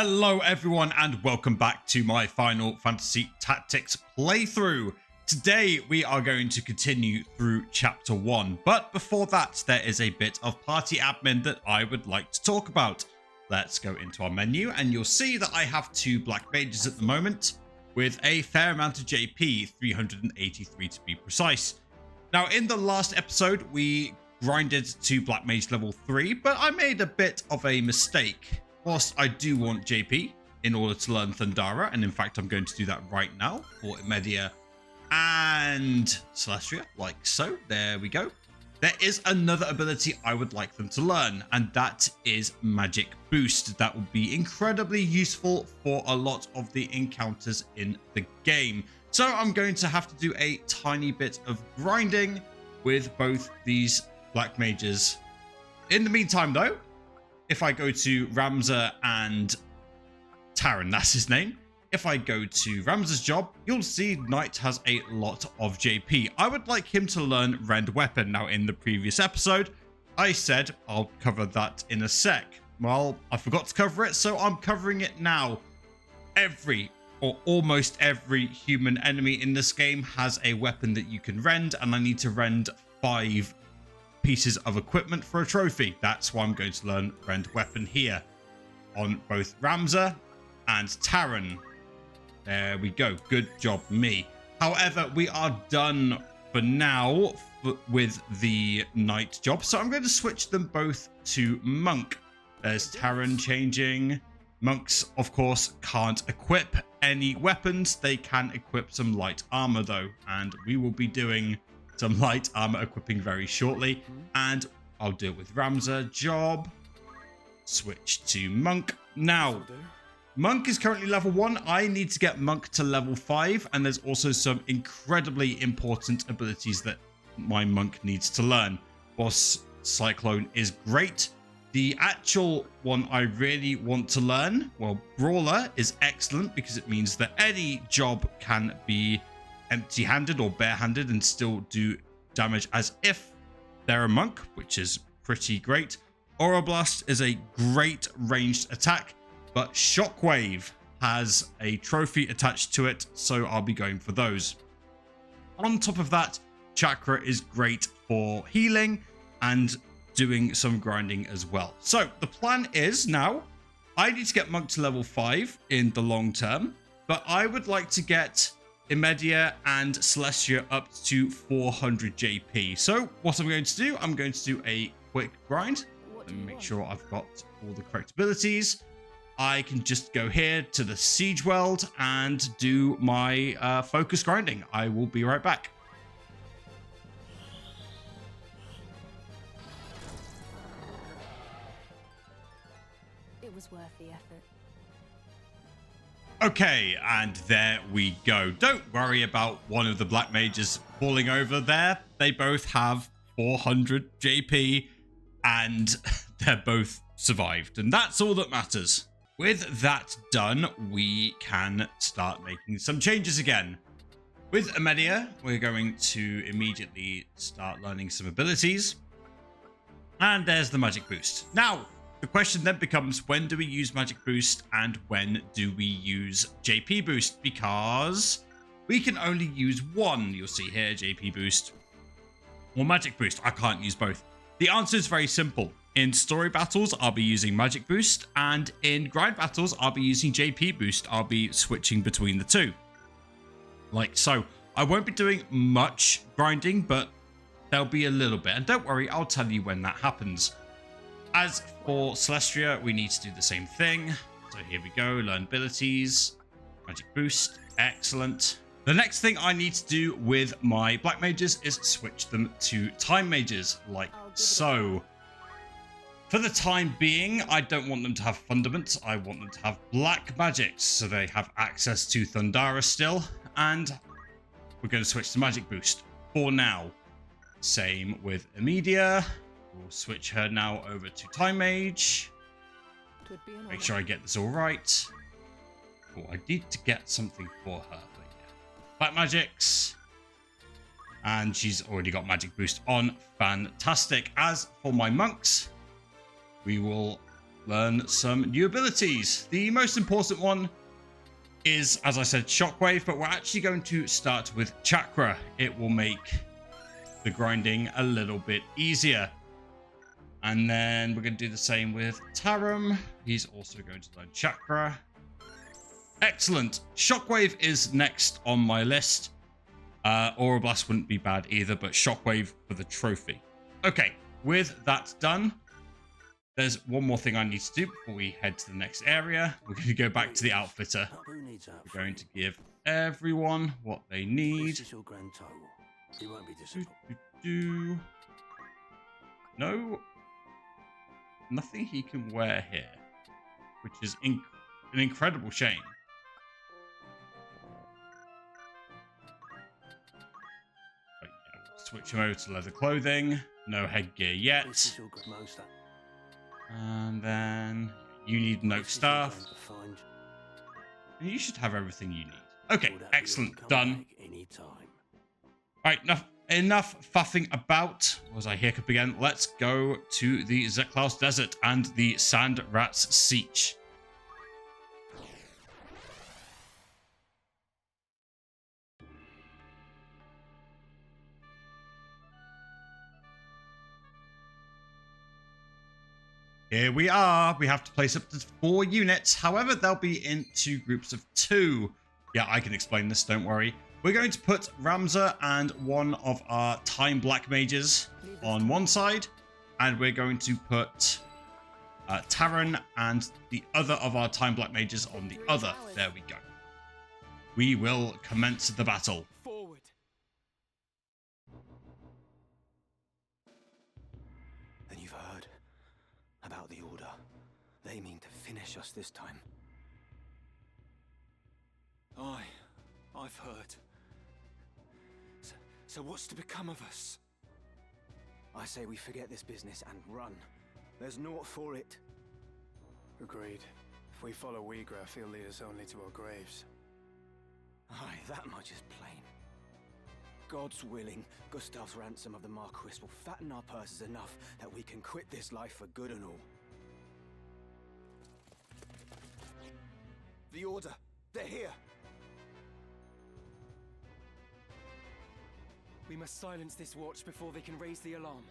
Hello everyone and welcome back to my Final Fantasy Tactics playthrough. Today we are going to continue through chapter 1, but before that there is a bit of party admin that I would like to talk about. Let's go into our menu and you'll see that I have 2 black mages at the moment with a fair amount of JP, 383 to be precise. Now in the last episode we grinded to black mage level 3, but I made a bit of a mistake. Whilst I do want JP in order to learn Thundara, and in fact I'm going to do that right now for Elmdore and Celestia, like so. There we go. There is another ability I would like them to learn, and that is Magic Boost. That will be incredibly useful for a lot of the encounters in the game. So I'm going to have to do a tiny bit of grinding with both these black mages. In the meantime though, if I go to Ramza and Taran, that's his name. If I go to Ramza's job, you'll see Knight has a lot of JP. I would like him to learn Rend Weapon. Now, in the previous episode, I said I'll cover that in a sec. Well, I forgot to cover it, so I'm covering it now. Every, or almost every human enemy in this game has a weapon that you can rend, and I need to rend 5 pieces of equipment for a trophy. That's why I'm going to learn Rend Weapon here on both Ramza and Taran. There we go. Good job, me. However, we are done for now with the Knight job, so I'm going to switch them both to Monk. There's Taran changing. Monks, of course, can't equip any weapons. They can equip some light armor, though, and we will be doing some light armor equipping very shortly, and I'll do it with Ramza job. Switch to Monk. Now, Monk is currently level 1. I need to get Monk to level 5, and there's also some incredibly important abilities that my Monk needs to learn. Whilst Cyclone is great, the actual one I really want to learn, well, Brawler is excellent because it means that any job can be empty-handed or bare-handed and still do damage as if they're a monk, which is pretty great. Aura Blast is a great ranged attack, but Shockwave has a trophy attached to it, so I'll be going for those. On top of that, Chakra is great for healing and doing some grinding as well. So the plan is now, I need to get Monk to level 5 in the long term, but I would like to get Elmdore and Celestia up to 400 JP. So what I'm going to do, I'm going to do a quick grind. Let me make sure I've got all the correct abilities. I can just go here to the Siege World and do my focus grinding. I will be right back. It was worth the effort. Okay, and there we go. Don't worry about one of the black mages falling over there. They both have 400 JP and they're both survived. And that's all that matters. With that done, we can start making some changes again. With Elmdore, we're going to immediately start learning some abilities. And there's the Magic Boost. Now, the question then becomes, when do we use Magic Boost and when do we use JP Boost? Because we can only use one. You'll see here, JP Boost or Magic Boost. I can't use both. The answer is very simple. In story battles, I'll be using Magic Boost, and in grind battles, I'll be using JP Boost. I'll be switching between the two. Like so. I won't be doing much grinding, but there'll be a little bit. And don't worry, I'll tell you when that happens. As for Celestia, we need to do the same thing. So here we go, learn abilities, Magic Boost, excellent. The next thing I need to do with my black mages is switch them to time mages, like so. For the time being, I don't want them to have fundaments, I want them to have black magics, so they have access to Thundara still, and we're going to switch to Magic Boost for now. Same with Elmdore. We'll switch her now over to Time Mage. Make sure I get this all right. Oh, I need to get something for her. But yeah. Black Magics. And she's already got Magic Boost on. Fantastic. As for my monks, we will learn some new abilities. The most important one is, as I said, Shockwave, but we're actually going to start with Chakra. It will make the grinding a little bit easier. And then we're going to do the same with Tarum. He's also going to learn Chakra. Excellent. Shockwave is next on my list. Aura Blast wouldn't be bad either, but Shockwave for the trophy. Okay, with that done, there's one more thing I need to do before we head to the next area. We're going to go back to the outfitter. We're going to give everyone what they need. No, nothing he can wear here, which is an incredible shame. But yeah, we'll switch him over to leather clothing. No headgear yet. And then you need no staff. And you should have everything you need. Okay, excellent. Done. Alright, enough faffing about. Was I hiccup again? Let's go to the Zeklaus Desert and the Sand Rats Sietch. Here we are. We have to place up to 4 units. However, they'll be in 2 groups of 2. Yeah, I can explain this. Don't worry. We're going to put Ramza and one of our Time Black Mages on one side. And we're going to put Taran and the other of our Time Black Mages on the other. There we go. We will commence the battle. Forward. Then you've heard about the Order. They mean to finish us this time. I've heard. So what's to become of us? I say we forget this business and run. There's naught for it. Agreed. If we follow Uyghur, he'll lead us only to our graves. Aye, that much is plain. God's willing, Gustav's ransom of the Marquis will fatten our purses enough that we can quit this life for good and all. The Order! They're here! We must silence this watch before they can raise the alarm.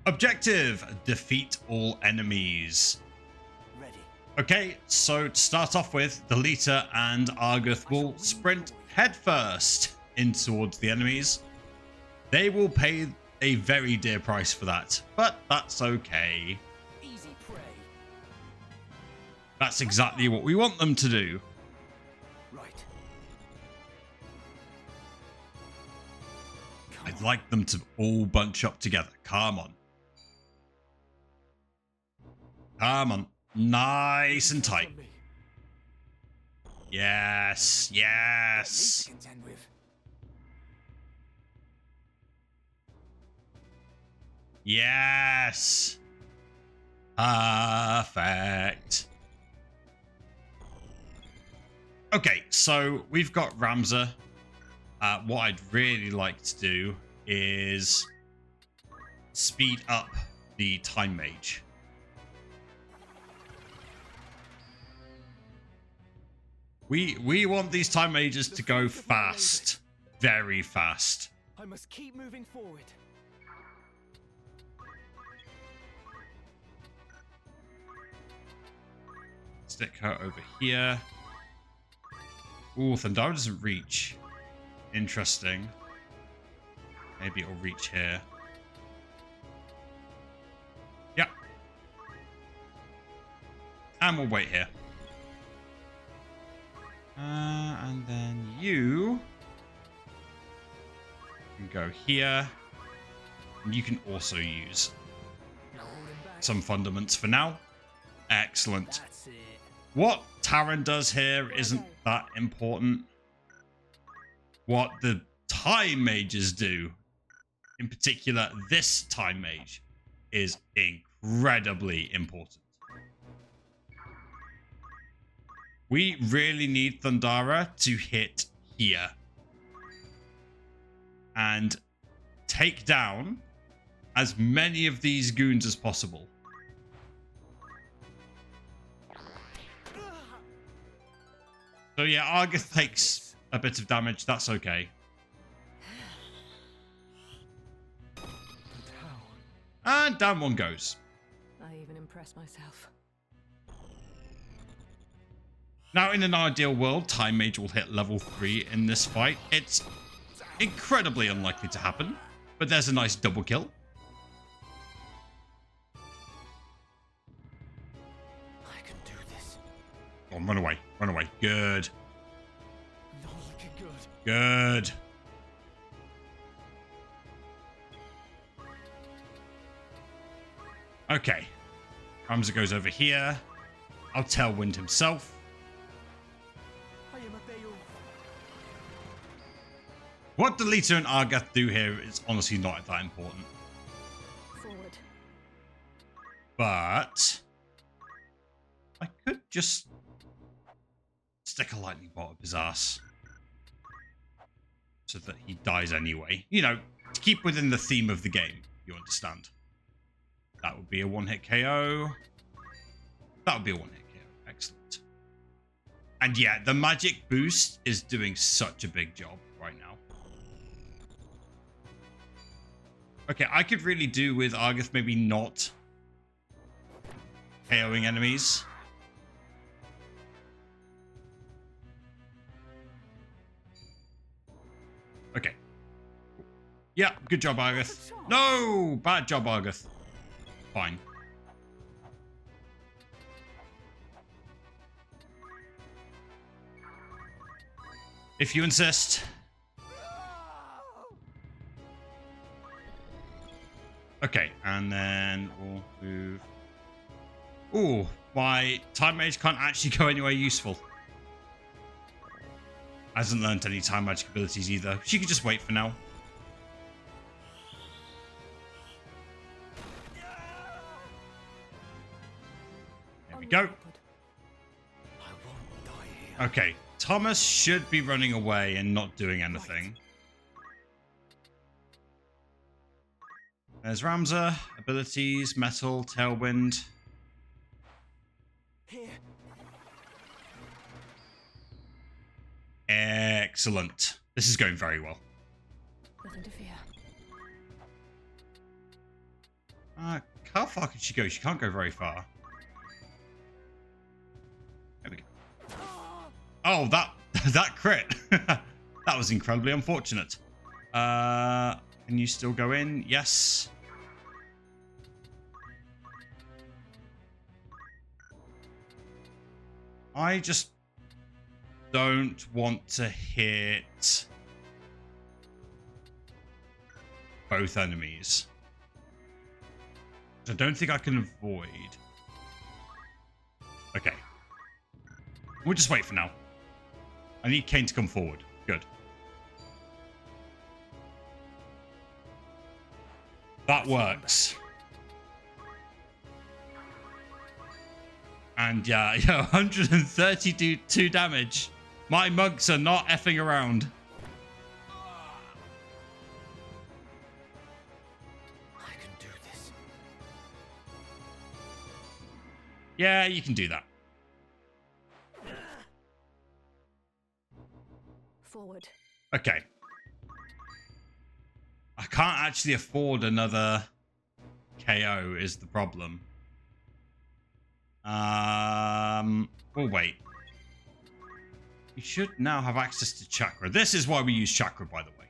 Objective: defeat all enemies. Ready. Okay, so to start off with, Delita and Arguth will sprint headfirst in towards the enemies. They will pay a very dear price for that, but that's okay. Easy prey. That's exactly what we want them to do. Right. I'd like them to all bunch up together. Come on. Come on. Nice and tight. Yes. Yes. Contend with. Yes. Perfect. Okay, so we've got Ramza. What I'd really like to do is speed up the Time Mage. We want these Time Mages to go fast. Very fast. I must keep moving forward. Stick her over here. Ooh, Thundara doesn't reach. Interesting. Maybe it'll reach here. Yep. And we'll wait here. And then you can go here. And you can also use some fundaments for now. Excellent. That's it. What Taran does here isn't that important. What the Time Mages do, in particular this Time Mage, is incredibly important. We really need Thundara to hit here and take down as many of these goons as possible. So yeah, Argith takes a bit of damage. That's okay. And down one goes. I even impress myself. Now, in an ideal world, Time Mage will hit level 3 in this fight. It's incredibly unlikely to happen, but there's a nice double kill. I can do this. Go on, run away. Run away. Good. Not looking good. Good. Okay. Ramza goes over here. I'll Tailwind himself. I am a Beowulf. What Delita and Argath do here is honestly not that important. Forward. But I could just stick a lightning bolt up his ass so that he dies anyway. You know, to keep within the theme of the game, you understand. That would be a one-hit KO. That would be a one-hit KO. Excellent. And yeah, the magic boost is doing such a big job right now. Okay, I could really do with Argath maybe not KOing enemies. Okay. Yeah, good job, Argath. No! Bad job, Argath. Fine. If you insist. Okay, and then we'll move. Ooh, my Time Mage can't actually go anywhere useful. Hasn't learned any Time Magic abilities either. She could just wait for now. There we go. I won't die here. Okay, Thomas should be running away and not doing anything. There's Ramza, abilities, metal, tailwind. Here. Excellent. This is going very well. Nothing to fear. How far can she go? She can't go very far. There we go. Oh, that crit. That was incredibly unfortunate. Can you still go in? Yes. I just don't want to hit both enemies. I don't think I can avoid. Okay. We'll just wait for now. I need Kane to come forward. Good. That works. And yeah, 132 damage. My monks are not effing around. I can do this. Yeah, you can do that. Forward. Okay. I can't actually afford another KO is the problem. We'll wait. You should now have access to chakra. This is why we use chakra, by the way.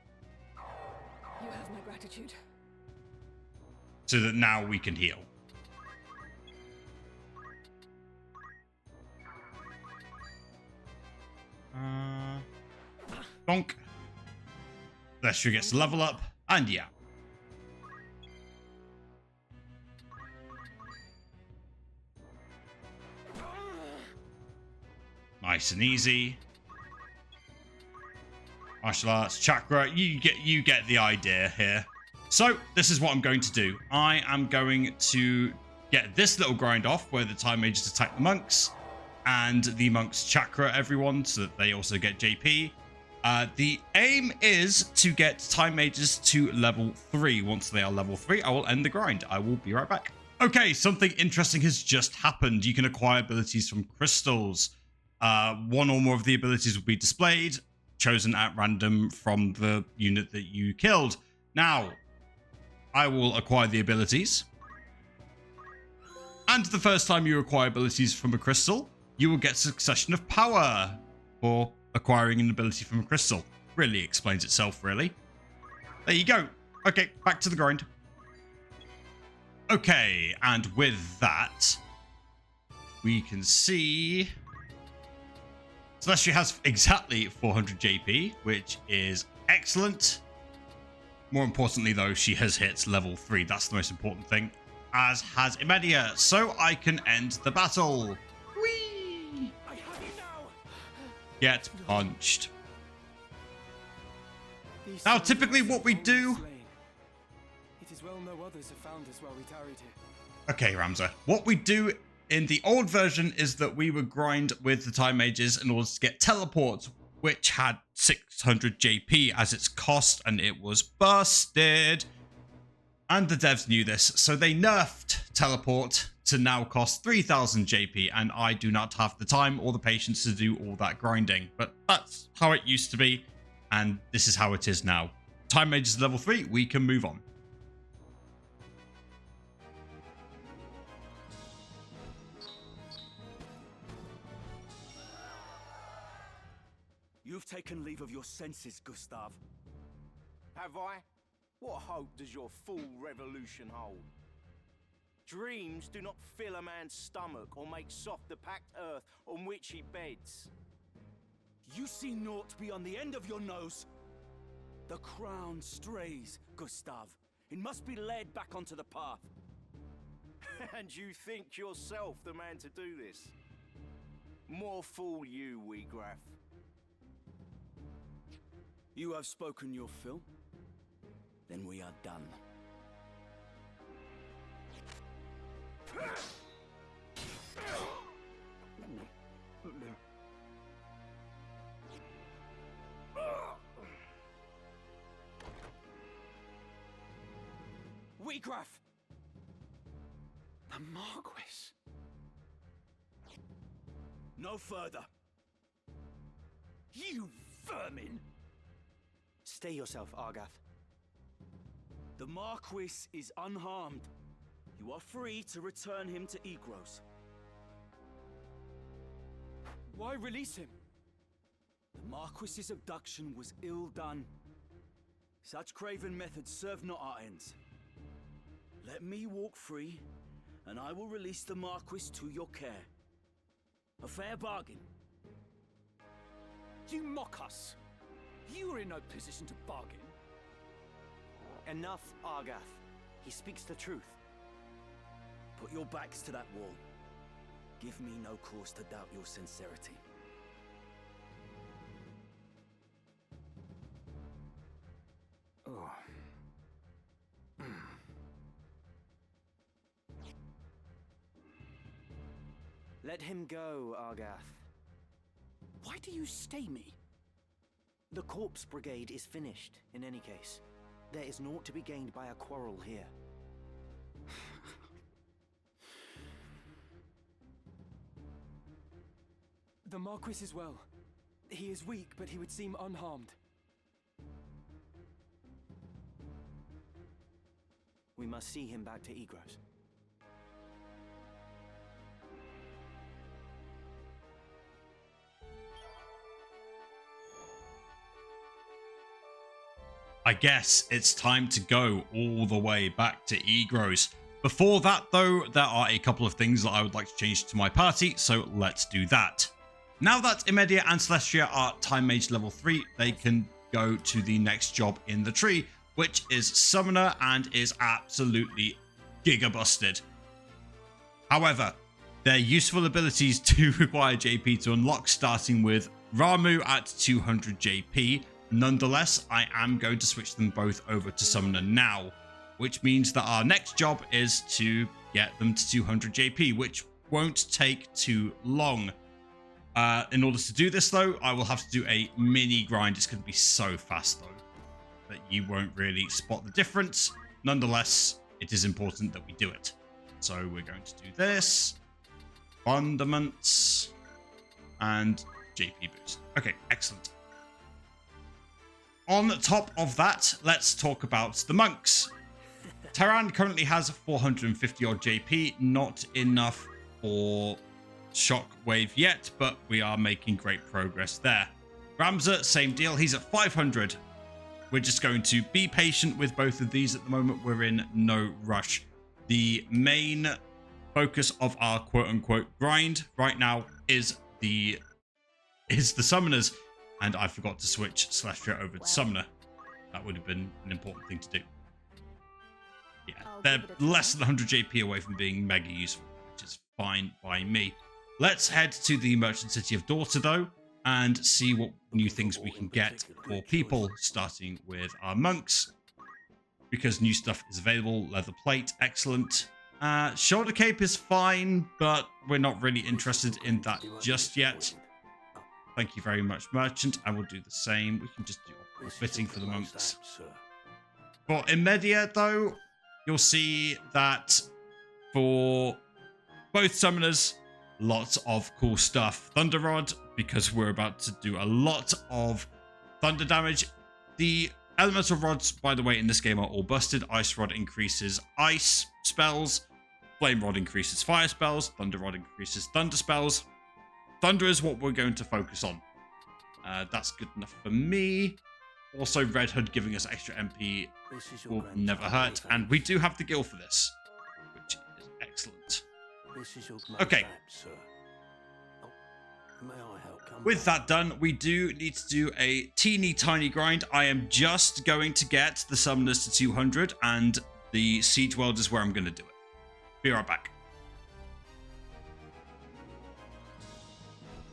You have my gratitude. So that now we can heal. Bonk. Lester gets the level up. And yeah. Nice and easy. Martial arts, chakra. You get the idea here. So this is what I'm going to do. I am going to get this little grind off where the Time Mages attack the monks and the monks chakra everyone so that they also get JP. The aim is to get time mages to level 3. Once they are level 3, I will end the grind. I will be right back. Okay, something interesting has just happened. You can acquire abilities from crystals. One or more of the abilities will be displayed, chosen at random from the unit that you killed. Now, I will acquire the abilities. And the first time you acquire abilities from a crystal, you will get Succession of Power for acquiring an ability from a crystal. Really explains itself, really. There you go. Okay, back to the grind. Okay, and with that, we can see Celestia has exactly 400 JP, which is excellent. More importantly, though, she has hit level 3. That's the most important thing. As has Imedia, so I can end the battle. Whee! I have you now. Get punched. These Now, soldiers typically what have we all do... slain. It is well no others have found us while we tarried here. Okay, Ramza. What we do in the old version is that we would grind with the time mages in order to get teleport, which had 600 JP as its cost, and it was busted. And the devs knew this, so they nerfed teleport to now cost 3000 JP, and I do not have the time or the patience to do all that grinding. But that's how it used to be, and this is how it is now. Time mages level 3, we can move on. You've taken leave of your senses, Gustav. Have I? What hope does your fool revolution hold? Dreams do not fill a man's stomach or make soft the packed earth on which he beds. You see naught beyond the end of your nose. The crown strays, Gustav. It must be led back onto the path. And you think yourself the man to do this? More fool you, Weegraf. You have spoken your fill. Then we are done. Weegraf! The Marquis. No further. You vermin! Stay yourself, Argath. The Marquis is unharmed. You are free to return him to Egros. Why release him? The Marquis's abduction was ill done. Such craven methods serve not our ends. Let me walk free, and I will release the Marquis to your care. A fair bargain. You mock us. You are in no position to bargain. Enough, Argath. He speaks the truth. Put your backs to that wall. Give me no cause to doubt your sincerity. Oh. Let him go, Argath. Why do you stay me? The Corpse Brigade is finished, in any case. There is naught to be gained by a quarrel here. The Marquis is well. He is weak, but he would seem unharmed. We must see him back to Egros. I guess it's time to go all the way back to Egros. Before that, though, there are a couple of things that I would like to change to my party, so let's do that. Now that Imedia and Celestia are Time Mage level 3, they can go to the next job in the tree, which is Summoner, and is absolutely giga-busted. However, their useful abilities do require JP to unlock, starting with Ramu at 200 JP. Nonetheless, I am going to switch them both over to Summoner now, which means that our next job is to get them to 200 JP, which won't take too long. In order to do this, though, I will have to do a mini grind. It's going to be so fast, though, that you won't really spot the difference. Nonetheless, it is important that we do it. So we're going to do this. Fundaments. And JP boost. Okay, excellent. On top of that, let's talk about the monks. Terran currently has 450 odd JP. Not enough for Shockwave yet, but we are making great progress there. Ramza, same deal. He's at 500. We're just going to be patient with both of these at the moment. We're in no rush. The main focus of our quote-unquote grind right now is the summoners, and I forgot to switch Celestia over to summoner. That would have been an important thing to do. Yeah, they're less than 100 JP away from being mega useful, which is fine by me. Let's head to the merchant city of Daughter, though, and see what new things we can get for people, starting with our monks, because new stuff is available. Leather plate, excellent. Shoulder cape is fine, but we're not really interested in that just yet. Thank you very much, merchant. I will do the same. We can just do fitting for the monks. For Immedia, though, you'll see that for both summoners, lots of cool stuff. Thunder Rod, because we're about to do a lot of thunder damage. The elemental rods, by the way, in this game are all busted. Ice Rod increases ice spells. Flame Rod increases fire spells. Thunder Rod increases thunder spells. Thunder is what we're going to focus on. That's good enough for me. Also, Red Hood giving us extra MP will never hurt. And we do have the gil for this, which is excellent. Okay. With that done, we do need to do a teeny tiny grind. I am just going to get the summoners to 200, and the siege weld is where I'm going to do it. Be right back.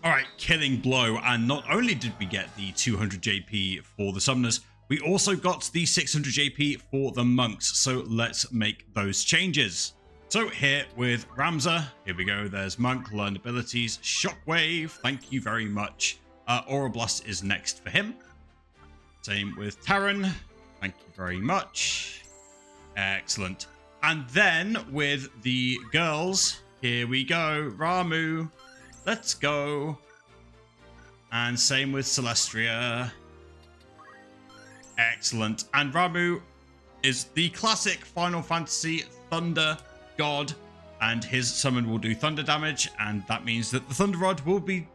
Alright, killing blow, and not only did we get the 200 JP for the summoners, we also got the 600 JP for the monks, so let's make those changes. So here with Ramza, here we go, there's monk, learned abilities, Shockwave, thank you very much. Aura Blast is next for him. Same with Terran, thank you very much. Excellent. And then with the girls, here we go, Ramu. Let's go. And same with Celestia. Excellent. And Ramu is the classic Final Fantasy Thunder God, and his summon will do thunder damage, and that means that the Thunder Rod will be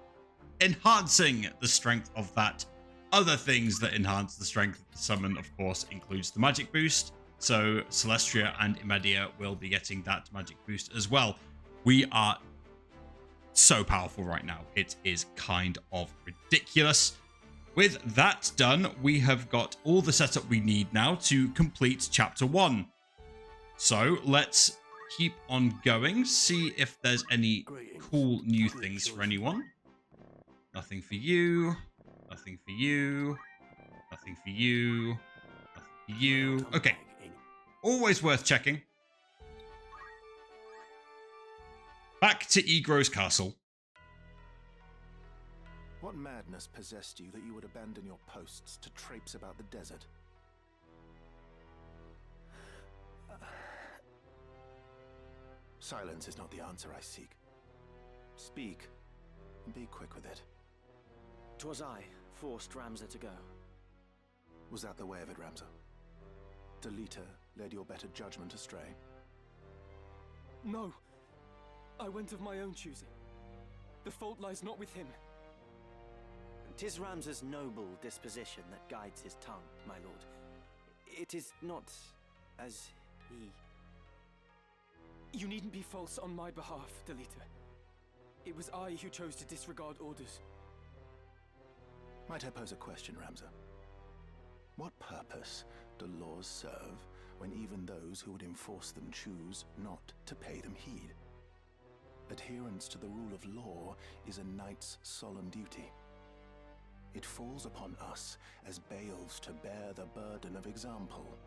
enhancing the strength of that. Other things that enhance the strength of the summon, of course, includes the magic boost. So Celestia and Immedia will be getting that magic boost as well. We are so powerful right now. It is kind of ridiculous. With that done, we have got all the setup we need now to complete Chapter 1. So let's keep on going, see if there's any cool new things for anyone. Nothing for you. Nothing for you. Nothing for you. Nothing for you. Okay. Always worth checking. Back to Egro's castle. What madness possessed you that you would abandon your posts to traipse about the desert? Silence is not the answer I seek. Speak, and be quick with it. 'Twas I forced Ramza to go. Was that the way of it, Ramza? Delita led your better judgment astray? No. I went of my own choosing. The fault lies not with him. 'Tis Ramza's noble disposition that guides his tongue, my lord. It is not as he... You needn't be false on my behalf, Delita. It was I who chose to disregard orders. Might I pose a question, Ramza? What purpose do laws serve when even those who would enforce them choose not to pay them heed? Adherence to the rule of law is a knight's solemn duty. It falls upon us as bailiffs to bear the burden of example.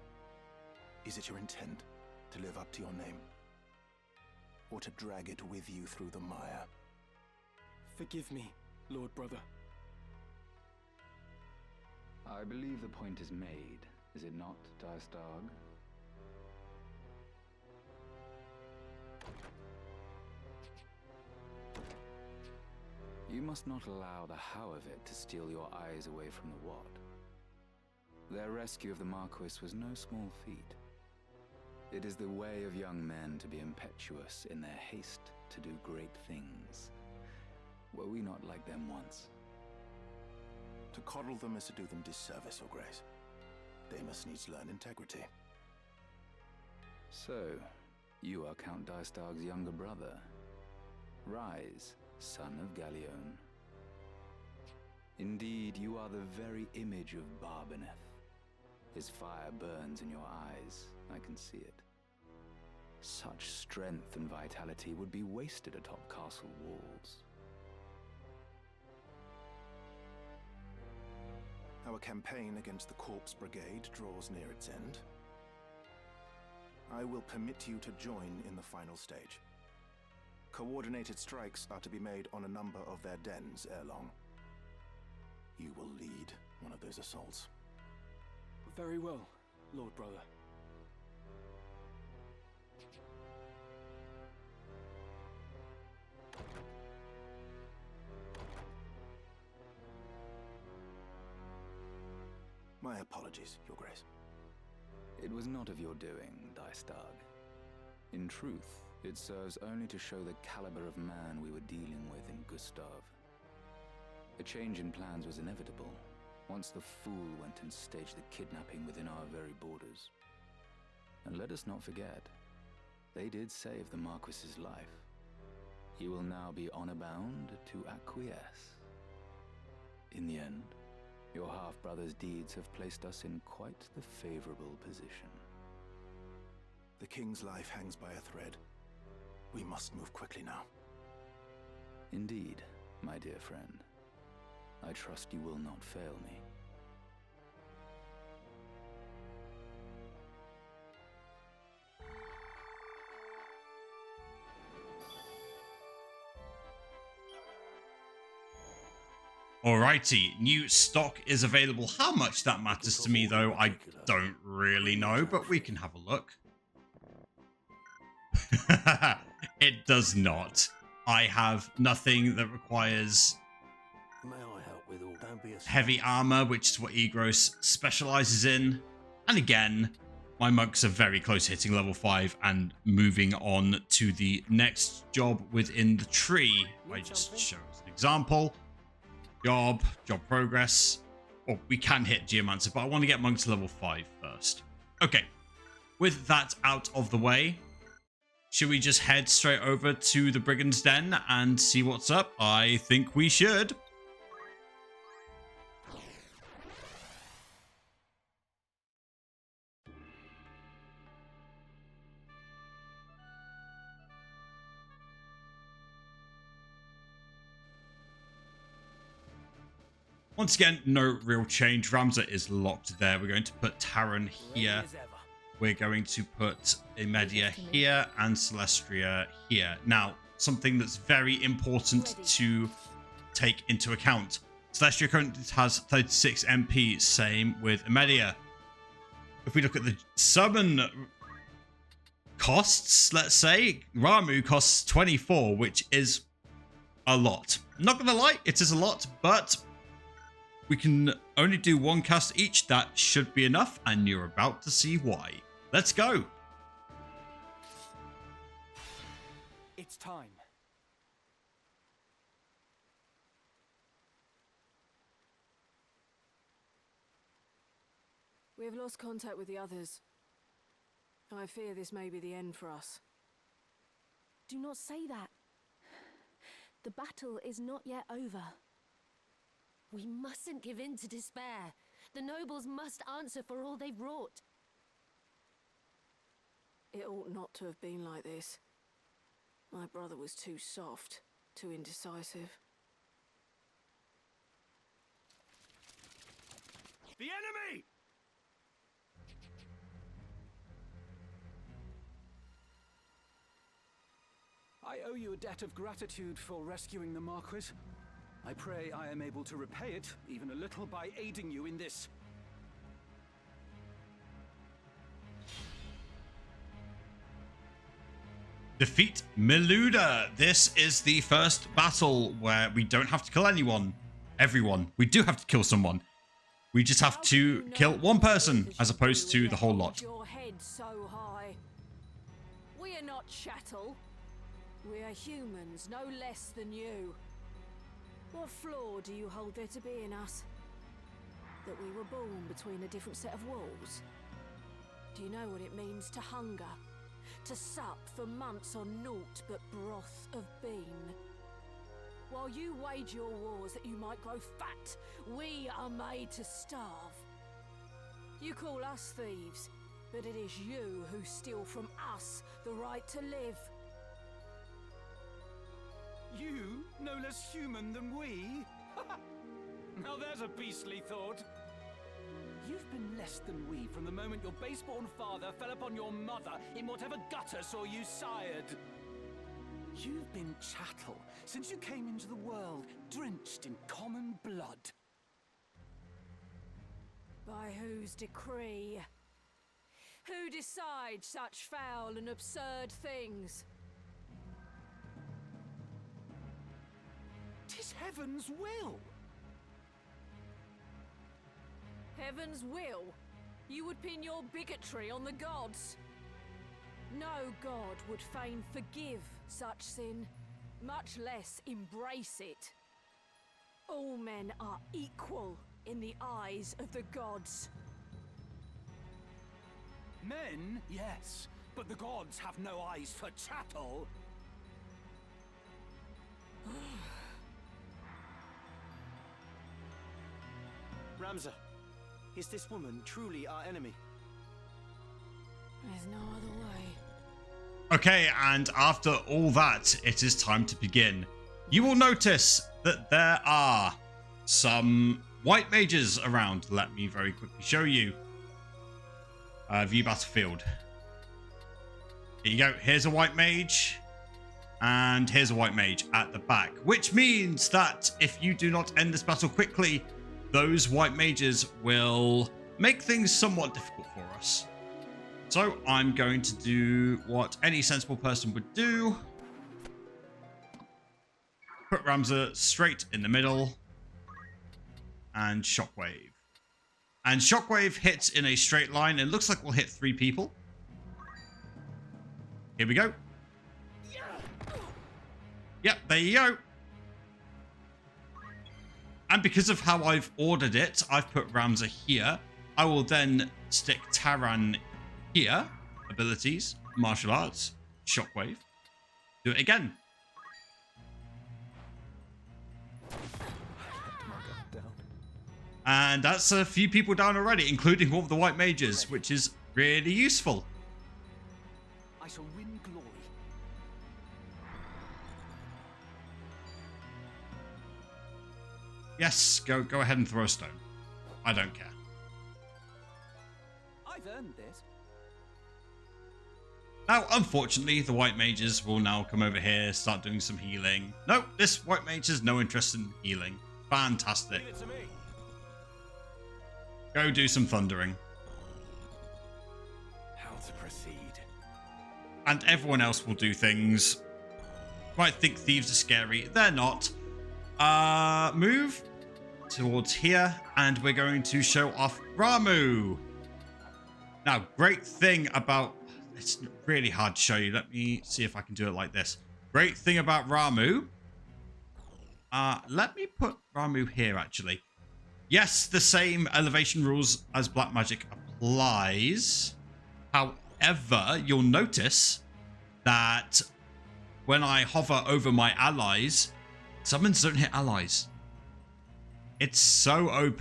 Is it your intent to live up to your name? Or to drag it with you through the mire? Forgive me, Lord Brother. I believe the point is made, is it not, Dystag? You must not allow the how of it to steal your eyes away from the what. Their rescue of the Marquis was no small feat. It is the way of young men to be impetuous in their haste to do great things. Were we not like them once? To coddle them is to do them disservice, Your Grace. They must needs learn integrity. So, you are Count Dystag's younger brother. Rise, son of Gallione. Indeed, you are the very image of Barbeneth. His fire burns in your eyes, I can see it. Such strength and vitality would be wasted atop castle walls. Our campaign against the Corpse Brigade draws near its end. I will permit you to join in the final stage. Coordinated strikes are to be made on a number of their dens ere long. You will lead one of those assaults. Very well, Lord Brother. My apologies, Your Grace. It was not of your doing, Dystag. In truth, it serves only to show the caliber of man we were dealing with in Gustav. A change in plans was inevitable, once the fool went and staged the kidnapping within our very borders. And let us not forget, they did save the Marquis's life. He will now be honor-bound to acquiesce. In the end, your half-brother's deeds have placed us in quite the favorable position. The King's life hangs by a thread. We must move quickly now. Indeed, my dear friend. I trust you will not fail me. Alrighty, new stock is available. How much that matters to me, though, I don't really know, but we can have a look. It does not. I have nothing that requires heavy armor, which is what Egros specializes in. And again, my monks are very close to hitting level 5 and moving on to the next job within the tree. I just show as an example. Job progress. Or we can hit Geomancer, but I want to get monks to level 5 first. Okay, with that out of the way, should we just head straight over to the Brigands Den and see what's up? I think we should. Once again, no real change. Ramza is locked there. We're going to put Taran here. We're going to put Imedia here and Celestria here. Now, something that's very important to take into account. Celestria currently has 36 MP, same with Imedia. If we look at the summon costs, let's say, Ramu costs 24, which is a lot. Not gonna lie, it is a lot, but we can only do one cast each. That should be enough, and you're about to see why. Let's go. It's time. We have lost contact with the others. I fear this may be the end for us. Do not say that. The battle is not yet over. We mustn't give in to despair. The nobles must answer for all they've wrought. It ought not to have been like this. My brother was too soft, too indecisive. The enemy! I owe you a debt of gratitude for rescuing the Marquis. I pray I am able to repay it, even a little, by aiding you in this. Defeat Milleuda. This is the first battle where we don't have to kill everyone. We do have to kill someone. We just have to kill one person as opposed to the whole lot. Your head so high. We are not chattel. We are humans, no less than you. What flaw do you hold there to be in us? That we were born between a different set of walls? Do you know what it means to hunger? To sup for months on naught but broth of bean? While you wage your wars that you might grow fat, we are made to starve. You call us thieves, but it is you who steal from us the right to live. You, no less human than we? Now there's a beastly thought. You've been less than we from the moment your base-born father fell upon your mother in whatever gutter saw you sired. You've been chattel since you came into the world, drenched in common blood. By whose decree? Who decides such foul and absurd things? 'Tis heaven's will. Heaven's will? You would pin your bigotry on the gods. No god would fain forgive such sin, much less embrace it. All men are equal in the eyes of the gods. Men, yes, but the gods have no eyes for chattel. Ramza, is this woman truly our enemy? There's no other way. Okay, and after all that, it is time to begin. You will notice that there are some white mages around. Let me very quickly show you. View battlefield. Here you go. Here's a white mage. And here's a white mage at the back. Which means that if you do not end this battle quickly, those white mages will make things somewhat difficult for us. So I'm going to do what any sensible person would do. Put Ramza straight in the middle. And Shockwave. And Shockwave hits in a straight line. It looks like we'll hit 3 people. Here we go. Yep, there you go. And because of how I've ordered it, I've put Ramza here. I will then stick Taran here. Abilities, martial arts, Shockwave. Do it again. And that's a few people down already, including all of the white mages, which is really useful. I shall win glory. Yes, go ahead and throw a stone. I don't care. I've earned this. Now, unfortunately, the white mages will now come over here, start doing some healing. Nope, this white mage has no interest in healing. Fantastic. Leave it to me. Go do some thundering. How to proceed? And everyone else will do things. You might think thieves are scary. They're not. Move towards here, and we're going to show off Ramu. Now, great thing about... It's really hard to show you. Let me see if I can do it like this. Great thing about Ramu. Let me put Ramu here, actually. Yes, the same elevation rules as Black Magic applies. However, you'll notice that when I hover over my allies, summons don't hit allies. It's so OP.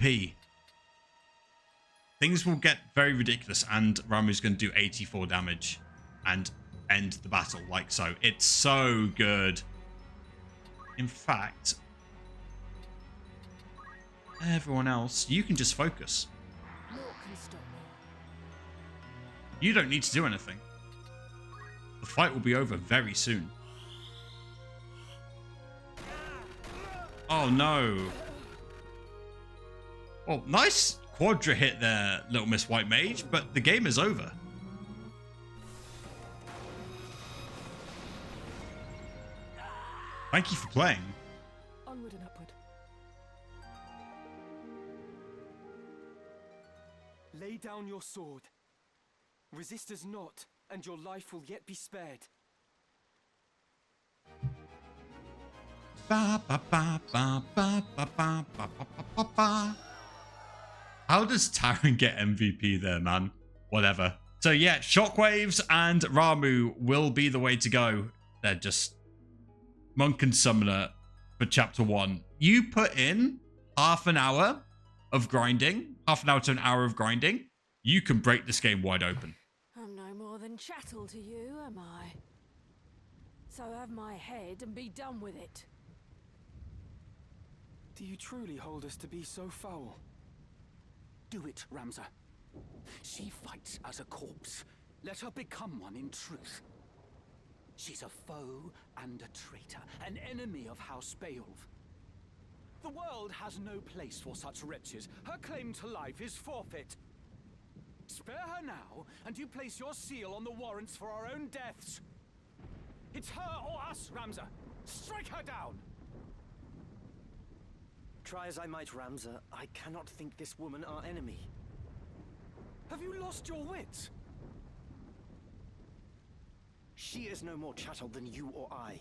Things will get very ridiculous, and Ramu's going to do 84 damage and end the battle like so. It's so good. In fact, everyone else, you can just focus. What can stop me? You don't need to do anything. The fight will be over very soon. Oh no. Well, nice quadra hit there, Little Miss White Mage, but the game is over. Thank you for playing. Onward and upward. Lay down your sword. Resist us not, and your life will yet be spared. Ba, ba, ba, ba, ba, ba, ba, ba, ba, ba. How does Taran get MVP there, man? Whatever. So yeah, Shockwaves and Ramu will be the way to go. They're just Monk and Summoner for Chapter 1. You put in half an hour of grinding, half an hour to an hour of grinding, you can break this game wide open. I'm no more than chattel to you, am I? So have my head and be done with it. Do you truly hold us to be so foul? Do it, Ramza. She fights as a corpse. Let her become one in truth. She's a foe and a traitor, an enemy of House Beowulf. The world has no place for such wretches. Her claim to life is forfeit. Spare her now, and you place your seal on the warrants for our own deaths. It's her or us, Ramza. Strike her down! Try as I might, Ramza, I cannot think this woman our enemy. Have you lost your wits? She is no more chattel than you or I.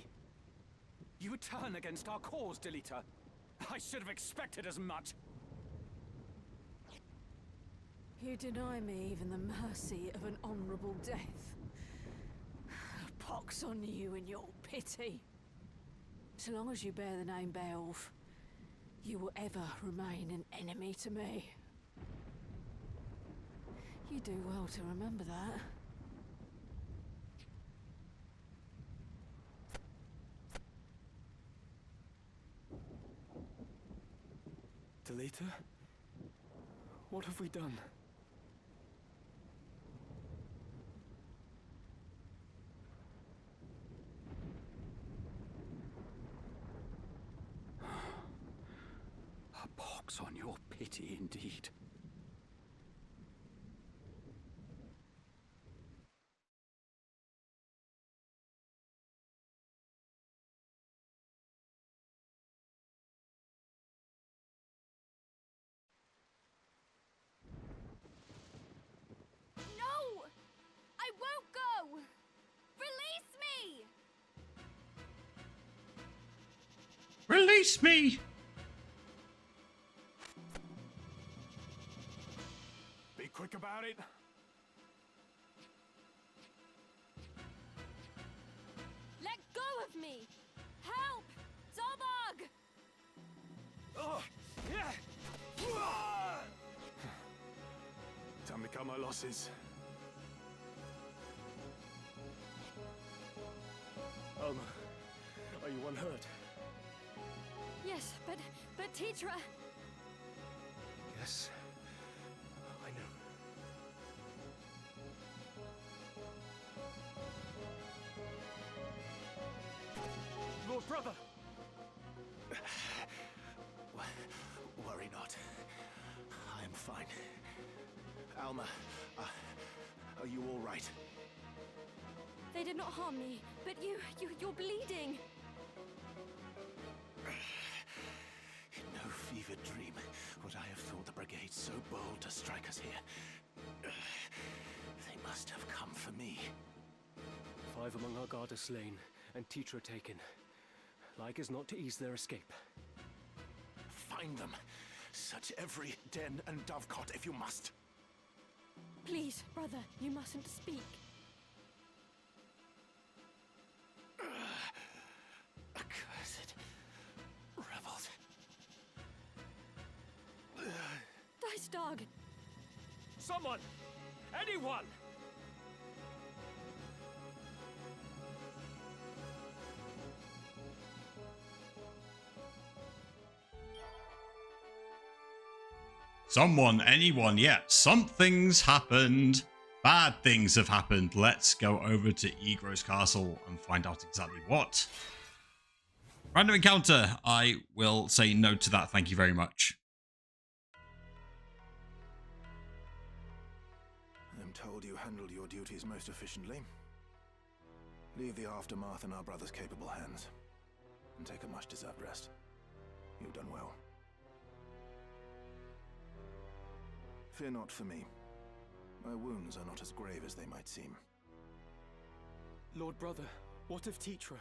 You would turn against our cause, Delita. I should have expected as much. You deny me even the mercy of an honorable death. Pox on you and your pity. So long as you bear the name Beowulf, you will ever remain an enemy to me. You do well to remember that. Delita? What have we done? A pox on your pity indeed. I won't go! Release me! Release me! Be quick about it. Let go of me! Help! Zobog! Oh, yeah. Time to cut my losses. Are you unhurt? Yes, but Tetra... Yes, I know. Lord Brother! Worry not. I am fine. Alma, are you all right? They did not harm me, but you're bleeding. In no fevered dream would I have thought the Brigade so bold to strike us here. They must have come for me. 5 among our guard are slain, and Tetra taken. Like as not to ease their escape. Find them. Search every den and dovecot if you must. Please, brother, you mustn't speak. Accursed rebels. Dice dog! Someone! Anyone! Someone, anyone, yeah, something's happened. Bad things have happened. Let's go over to Egro's castle and find out exactly what. Random encounter. I will say no to that. Thank you very much. I'm told you handled your duties most efficiently. Leave the aftermath in our brother's capable hands, and take a much-deserved rest. You've done well. Fear not for me. My wounds are not as grave as they might seem. Lord Brother, what of Tetra?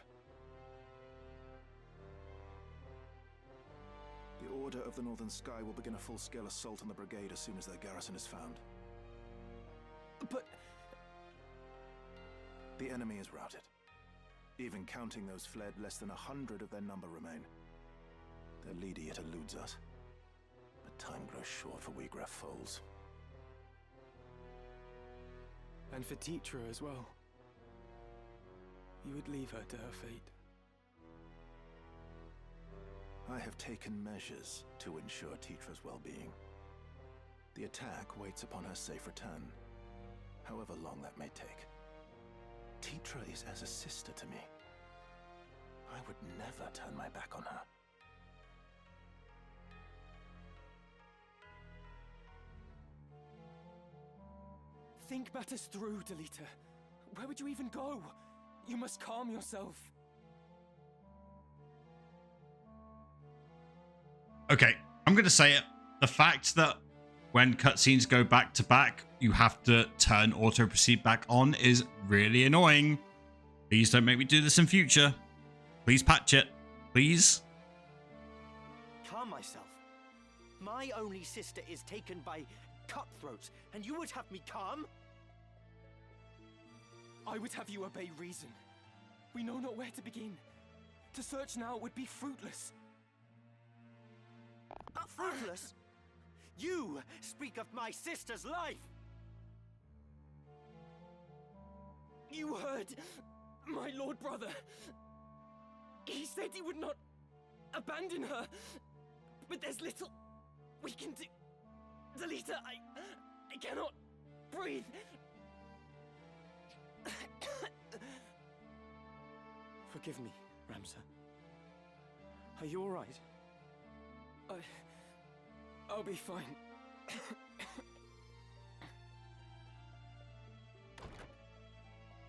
The Order of the Northern Sky will begin a full-scale assault on the Brigade as soon as their garrison is found. But... The enemy is routed. Even counting those fled, less than 100 of their number remain. Their leader yet eludes us. But time grows short for Weagraff foals. And for Tetra as well. You would leave her to her fate. I have taken measures to ensure Tetra's well-being. The attack waits upon her safe return, however long that may take. Tetra is as a sister to me. I would never turn my back on her. Think matters through, Delita. Where would you even go? You must calm yourself. Okay, I'm going to say it. The fact that when cutscenes go back to back, you have to turn auto proceed back on is really annoying. Please don't make me do this in future. Please patch it. Please. Calm myself. My only sister is taken by cutthroats, and you would have me calm? I would have you obey reason. We know not where to begin. To search now would be fruitless. Fruitless? You speak of my sister's life! You heard my Lord Brother. He said he would not abandon her. But there's little we can do. Delita, I cannot breathe. Forgive me, Ramza. Are you all right? I'll be fine.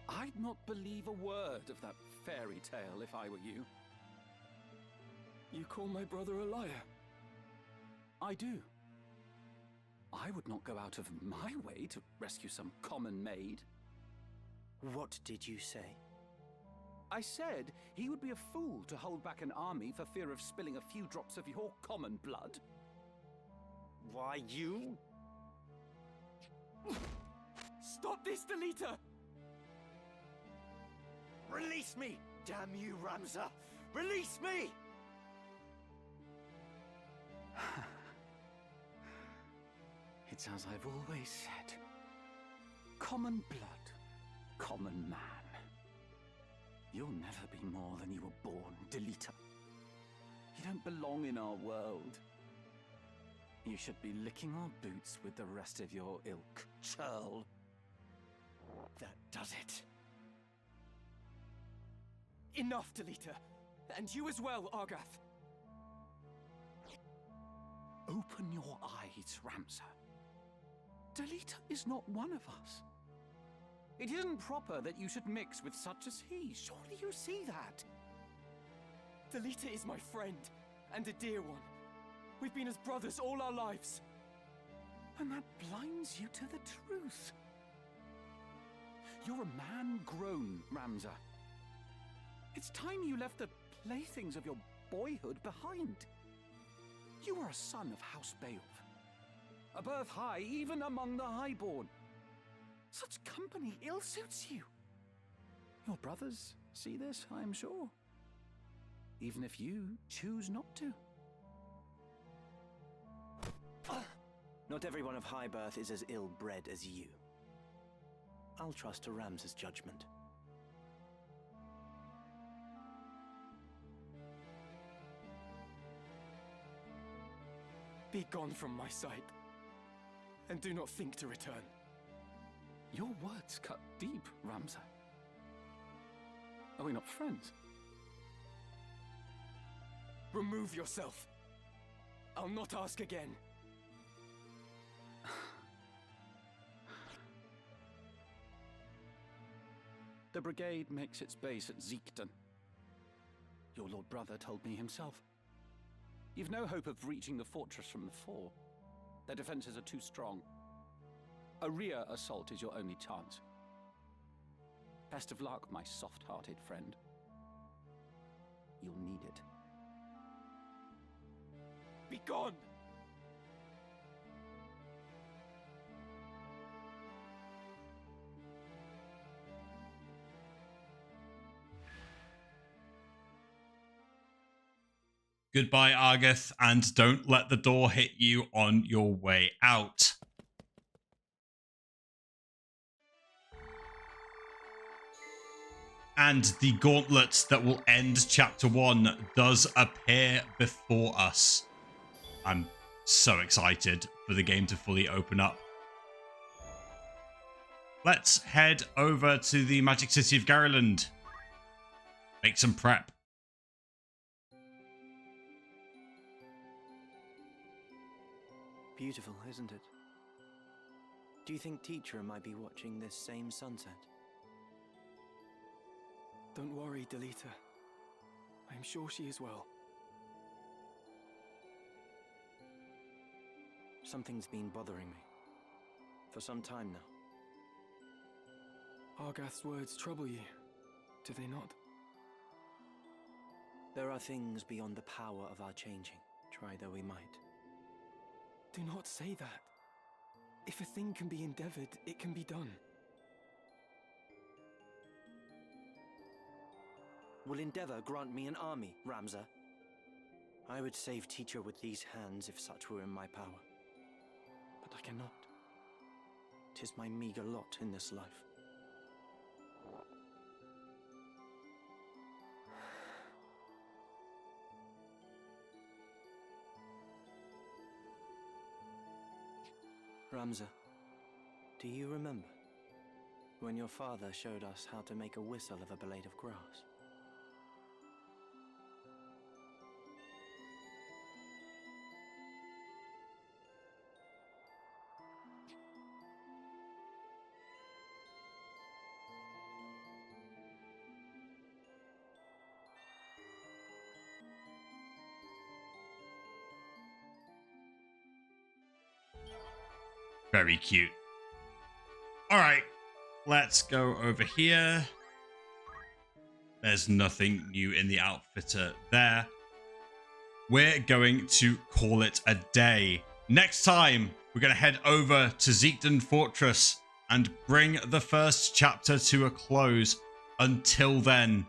I'd not believe a word of that fairy tale if I were you. You call my brother a liar? I do. I would not go out of my way to rescue some common maid. What did you say? I said he would be a fool to hold back an army for fear of spilling a few drops of your common blood. Why, you... Stop this, Delita! Release me! Damn you, Ramza! Release me! It's as I've always said. Common blood, common man. You'll never be more than you were born, Delita. You don't belong in our world. You should be licking our boots with the rest of your ilk, churl. That does it. Enough, Delita. And you as well, Argath. Open your eyes, Ramza. Delita is not one of us. It isn't proper that you should mix with such as he. Surely you see that. Delita is my friend, and a dear one. We've been as brothers all our lives. And that blinds you to the truth. You're a man grown, Ramza. It's time you left the playthings of your boyhood behind. You are a son of House Beowulf. A birth high even among the highborn. Such company ill suits you. Your brothers see this, I am sure. Even if you choose not to. Not everyone of high birth is as ill-bred as you. I'll trust to Ramza's judgment. Be gone from my sight, and do not think to return. Your words cut deep, Ramza. Are we not friends? Remove yourself. I'll not ask again. The Brigade makes its base at Sietch. Your Lord Brother told me himself. You've no hope of reaching the fortress from the fore. Their defenses are too strong. A rear assault is your only chance. Best of luck, my soft-hearted friend. You'll need it. Be gone! Goodbye, Argeth, and don't let the door hit you on your way out. And the gauntlet that will end chapter 1 does appear before us. I'm so excited for the game to fully open up. Let's head over to the Magic City of Garryland. Make some prep. Beautiful, isn't it? Do you think Teacher might be watching this same sunset? Don't worry, Delita. I'm sure she is well. Something's been bothering me. For some time now. Argath's words trouble you, do they not? There are things beyond the power of our changing, try though we might. Do not say that. If a thing can be endeavored, it can be done. Will endeavor grant me an army, Ramza? I would save Teacher with these hands if such were in my power. But I cannot. 'Tis my meager lot in this life. Ramza, do you remember when your father showed us how to make a whistle of a blade of grass? Very cute. All right, let's go over here. There's nothing new in the outfitter there. We're going to call it a day. Next time, we're going to head over to Sietch Fortress and bring the first chapter to a close. Until then,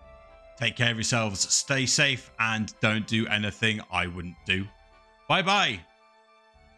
take care of yourselves, stay safe, and don't do anything I wouldn't do. Bye-bye.